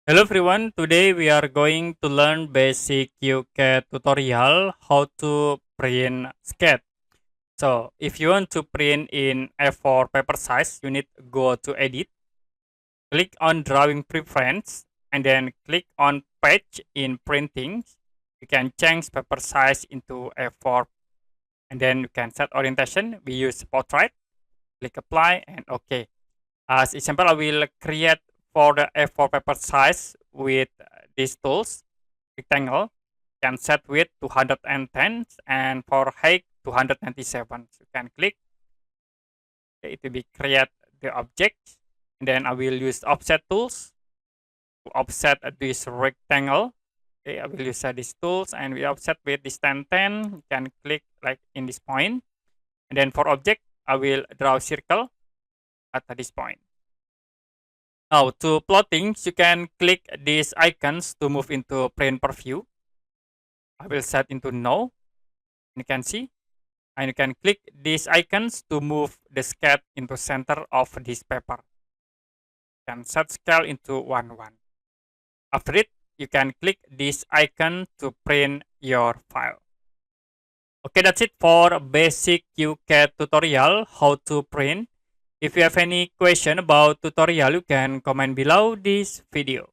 Hello everyone, today we are going to learn basic QCAD tutorial how to print sketch. So if you want to print in A4 paper size, you need to go to edit, click on drawing preference, and then click on page in printing. You can change paper size into A4 and then you can set orientation. We use portrait, click apply and OK. As example, I will create for the A4 paper size with these tools. Rectangle can set width 210 and for height 297. So you can click. Okay, it will be create the object. And then I will use offset tools to offset this rectangle. Okay, I will use these tools and we offset with this 1010. You can click like in this point. And then for object, I will draw a circle at this point. Now to plotting, you can click these icons to move into print preview. I will set into no. You can see. And you can click these icons to move the sketch into center of this paper. You can set scale into 1:1. After it, you can click this icon to print your file. Okay, that's it for basic QCAD tutorial how to print. If you have any question about tutorial, you can comment below this video.